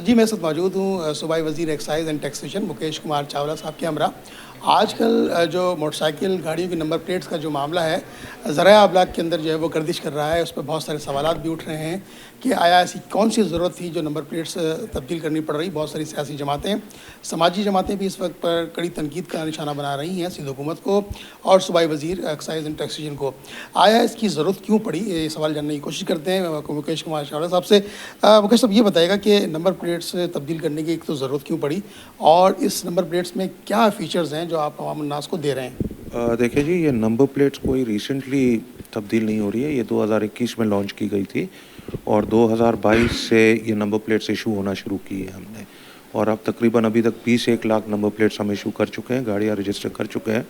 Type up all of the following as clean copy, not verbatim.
جی میں اس وقت موجود ہوں صوبائی وزیر excise and taxation Mukesh Kumar Chawla صاحب کے ہمراہ. آج کل جو موٹر سائیکل گاڑیوں کی نمبر پلیٹس کا جو معاملہ ہے ذرائع ابلاغ کے اندر جو ہے وہ گردش کر رہا ہے. اس پہ بہت سارے سوالات بھی اٹھ رہے ہیں کہ آیا ایسی کون سی ضرورت تھی جو نمبر پلیٹس تبدیل کرنی پڑ رہی. بہت ساری سیاسی جماعتیں سماجی جماعتیں بھی اس وقت پر کڑی تنقید کا نشانہ بنا رہی ہیں سندھ حکومت کو اور صوبائی وزیر ایکسائز اینڈ ٹیکسیشن کو. آیا اس کی ضرورت کیوں پڑی, یہ سوال جاننے کی کوشش کرتے ہیں مکیش کمار چاولہ صاحب سے. مکیش صاحب یہ بتائے گا کہ نمبر پلیٹس تبدیل کرنے کی ایک تو ضرورت کیوں پڑی اور اس نمبر پلیٹس میں کیا فیچرز ہیں جو آپ عوام الناس کو دے رہے ہیں؟ دیکھیں جی, یہ نمبر پلیٹس کوئی ریسنٹلی تبدیل نہیں ہو رہی ہے. یہ 2021 میں لانچ کی گئی تھی اور 2022 سے یہ نمبر پلیٹس ایشو ہونا شروع کی ہے ہم نے, اور اب تقریباً ابھی تک 21 لاکھ نمبر پلیٹس ہم ایشو کر چکے ہیں, گاڑیاں رجسٹر کر چکے ہیں,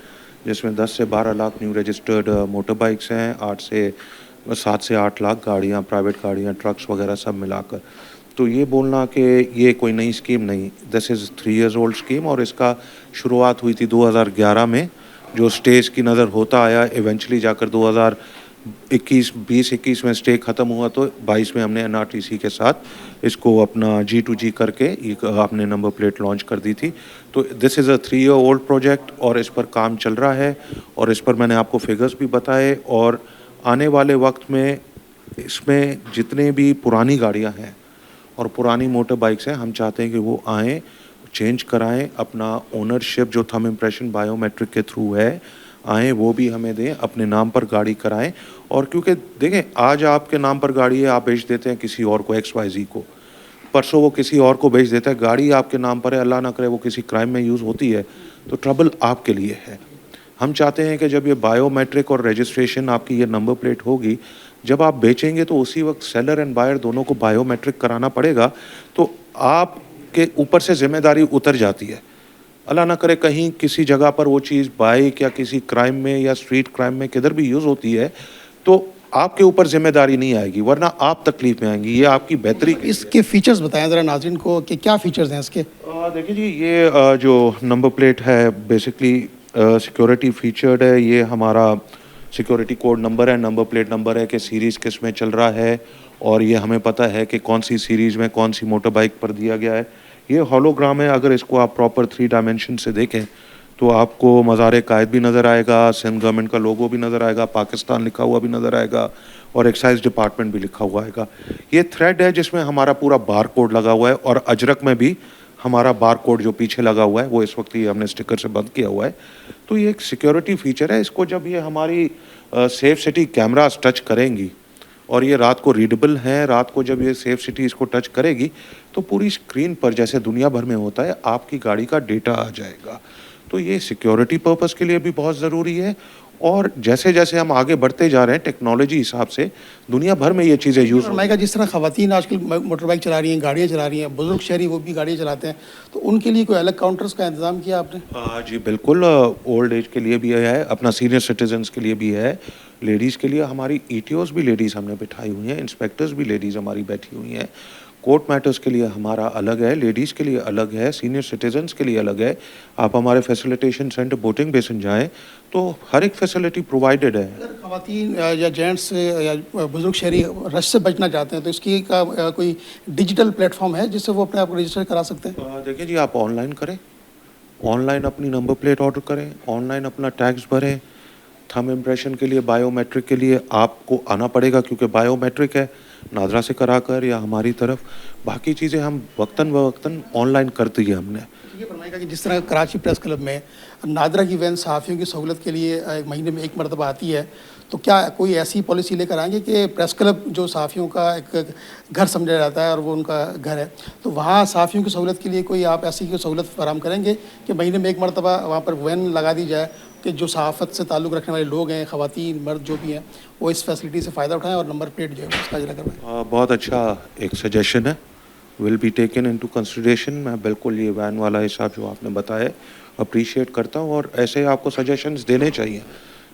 جس میں 10 سے 12 lakh new registered motor bikes ہیں, 7 سے 8 لاکھ گاڑیاں, پرائیویٹ گاڑیاں, ٹرکس وغیرہ سب ملا کر. تو یہ بولنا کہ یہ کوئی نئی اسکیم نہیں, دس از 3 ایئرز اولڈ اسکیم, اور اس کا شروعات ہوئی تھی 2011 میں, جو اسٹیج کی نظر ہوتا آیا. ایونچولی جا کر 2021 میں اسٹے ختم ہوا تو 22 میں ہم نے NRTC کے ساتھ اس کو اپنا G2G کر کے آپ نے نمبر پلیٹ لانچ کر دی تھی. تو دس از اے 3 ایئر اولڈ پروجیکٹ اور اس پر کام چل رہا ہے, اور اس پر میں نے آپ کو فگرز بھی بتائے. اور آنے والے وقت میں اس میں جتنے بھی پرانی گاڑیاں ہیں اور پرانی موٹر بائکس ہیں, ہم چاہتے ہیں کہ وہ آئیں, چینج کرائیں, اپنا اونرشپ جو تھم امپریشن بائیو میٹرک کے تھرو ہے آئیں وہ بھی ہمیں دیں, اپنے نام پر گاڑی کرائیں. اور کیونکہ دیکھیں آج آپ کے نام پر گاڑی ہے, آپ بیچ دیتے ہیں کسی اور کو, XYZ کو, پرسوں وہ کسی اور کو بیچ دیتا ہے. گاڑی آپ کے نام پر ہے, اللہ نہ کرے وہ کسی کرائم میں یوز ہوتی ہے تو ٹربل آپ کے لیے ہے. ہم چاہتے ہیں کہ جب یہ بائیو میٹرک اور رجسٹریشن آپ کی یہ نمبر پلیٹ ہوگی, جب آپ بیچیں گے تو اسی وقت سیلر اینڈ بائر دونوں کو بائیو میٹرک کرانا پڑے گا, تو آپ کے اوپر سے ذمہ داری اتر جاتی ہے. اللہ نہ کرے کہیں کسی جگہ پر وہ چیز بائک یا کسی کرائم میں یا اسٹریٹ کرائم میں کدھر بھی یوز ہوتی ہے تو آپ کے اوپر ذمہ داری نہیں آئے گی, ورنہ آپ تکلیف میں آئیں گی. یہ آپ کی بہتری. اس کے فیچرز بتائیں ذرا ناظرین کو کہ کیا فیچرز ہیں اس کے. دیکھیں جی, یہ جو نمبر پلیٹ ہے بیسکلی سیکورٹی فیچرڈ ہے. یہ ہمارا سیکورٹی کوڈ نمبر ہے, نمبر پلیٹ نمبر ہے کہ سیریز کس میں چل رہا ہے, اور یہ ہمیں پتہ ہے کہ کون سی سیریز میں کون سی موٹر بائک پر دیا گیا ہے. یہ ہولوگرام ہے, اگر اس کو آپ پراپر 3 ڈائمینشن سے دیکھیں تو آپ کو مزار قائد بھی نظر آئے گا, سندھ گورنمنٹ کا لوگو بھی نظر آئے گا, پاکستان لکھا ہوا بھی نظر آئے گا, اور ایکسائز ڈپارٹمنٹ بھی لکھا ہوا آئے گا. یہ تھریڈ ہے جس میں ہمارا پورا بار کوڈ لگا ہوا ہے, اور اجرک میں بھی ہمارا بار کوڈ جو پیچھے لگا ہوا ہے وہ اس وقت یہ ہم نے اسٹکر سے بند کیا ہوا ہے. تو یہ ایک سیکیورٹی فیچر ہے. اس کو جب یہ ہماری سیف سٹی کیمراز ٹچ کریں گی, اور یہ رات کو ریڈیبل ہیں, رات کو جب یہ سیف سٹی اس کو ٹچ کرے گی تو پوری اسکرین پر جیسے دنیا بھر میں ہوتا ہے آپ کی گاڑی کا ڈیٹا آ جائے گا. تو یہ سیکیورٹی پرپس کے لیے بھی بہت ضروری ہے, اور جیسے جیسے ہم آگے بڑھتے جا رہے ہیں ٹیکنالوجی حساب سے دنیا بھر میں یہ چیزیں یوز ہو رہی ہیں. جس طرح خواتین آج کل موٹر بائک چلا رہی ہیں, گاڑیاں چلا رہی ہیں, بزرگ شہری وہ بھی گاڑیاں چلاتے ہیں, تو ان کے لیے کوئی الگ کاؤنٹرز کا انتظام کیا آپ نے؟ جی بالکل, اولڈ ایج کے لیے بھی ہے, اپنا سینئر سٹیزنس کے لیے بھی ہے, لیڈیز کے لیے ہماری ETOs بھی لیڈیز ہم نے بٹھائی ہوئی ہیں, انسپیکٹرز بھی لیڈیز ہماری بیٹھی ہوئی ہیں. کورٹ میٹرز کے لیے ہمارا الگ ہے, لیڈیز کے لیے الگ ہے, سینئر سٹیزنس کے لیے الگ ہے. آپ ہمارے فیسیلیٹیشن سینٹر بوٹنگ بیسن جائیں تو ہر ایک فیسلٹی پرووائڈڈ ہے. اگر خواتین یا جینٹس یا بزرگ شہری رش سے بچنا چاہتے ہیں تو اس کی کوئی ڈیجیٹل پلیٹ فارم ہے جس سے وہ اپنے آپ کو رجسٹر کرا سکتے ہیں؟ دیکھیں جی, آپ آن لائن کریں, آن لائن اپنی نمبر پلیٹ آرڈر کریں, آن لائن اپنا ٹیکس بھریں. تھم امپریشن کے لیے, بائیو میٹرک کے لیے آپ کو آنا پڑے گا, کیونکہ بائیو میٹرک ہے, نادرا سے کرا کر یا ہماری طرف. باقی چیزیں ہم وقتاً فوقتاً آن لائن کر دی ہے ہم نے. یہ فرمائے گا کہ جس طرح کراچی پریس کلب میں نادرا کی وین صحافیوں کی سہولت کے لیے مہینے میں 1 مرتبہ آتی ہے, تو کیا کوئی ایسی پالیسی لے کر آئیں گے کہ پریس کلب جو صحافیوں کا ایک گھر سمجھا جاتا ہے اور وہ ان کا گھر ہے, تو وہاں صحافیوں کی سہولت کے لیے کوئی آپ ایسی کوئی سہولت فراہم کریں گے کہ مہینے میں 1 مرتبہ وہاں پر وین لگا دی جائے کہ جو صحافت سے تعلق رکھنے والے لوگ ہیں, خواتین مرد جو بھی ہیں, وہ اس فیسلٹی سے فائدہ اٹھائیں اور نمبر پلیٹ جو ہے اس کا اجرا کروائیں؟ بہت اچھا ایک سجیشن ہے, will be taken into consideration. میں بالکل یہ وین والا حساب جو آپ نے بتایا اپریشیٹ کرتا ہوں, اور ایسے آپ کو سجیشنز دینے چاہیے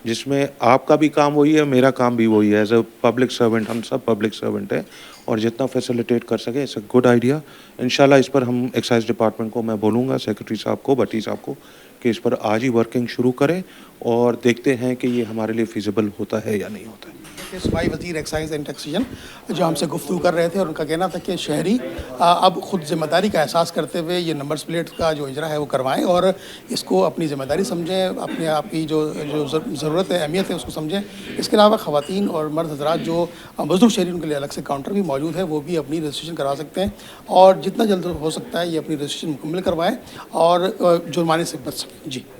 جس میں آپ کا بھی کام وہی ہے, میرا کام بھی وہی ہے. ایز اے پبلک سرونٹ, ہم سب پبلک سرونٹ ہیں, اور جتنا فیسیلیٹیٹ کر سکے اٹس اے گڈ آئیڈیا. انشاءاللہ اس پر ہم ایکسائز ڈپارٹمنٹ کو میں بولوں گا, سیکرٹری صاحب کو, بٹی صاحب کو, کہ اس پر آج ہی ورکنگ شروع کریں اور دیکھتے ہیں کہ یہ ہمارے لیے فیزیبل ہوتا ہے یا نہیں ہوتا ہے. صوبائی وزیر ایکسائز اینڈ ٹیکسیشن جو ہم سے گفتگو کر رہے تھے اور ان کا کہنا تھا کہ شہری اب خود ذمہ داری کا احساس کرتے ہوئے یہ نمبر پلیٹ کا جو اجرا ہے وہ کروائیں اور اس کو اپنی ذمہ داری سمجھیں, اپنے آپ کی جو ضرورت ہے, اہمیت ہے, اس کو سمجھیں. اس کے علاوہ خواتین اور مرد حضرات جو مزدور شہری ان کے لیے الگ سے کاؤنٹر بھی موجود ہے, وہ بھی اپنی رجسٹریشن کروا سکتے ہیں اور جتنا جلد ہو سکتا ہے یہ اپنی رجسٹریشن مکمل کروائیں اور جرمانے سے بچ سکیں. جی.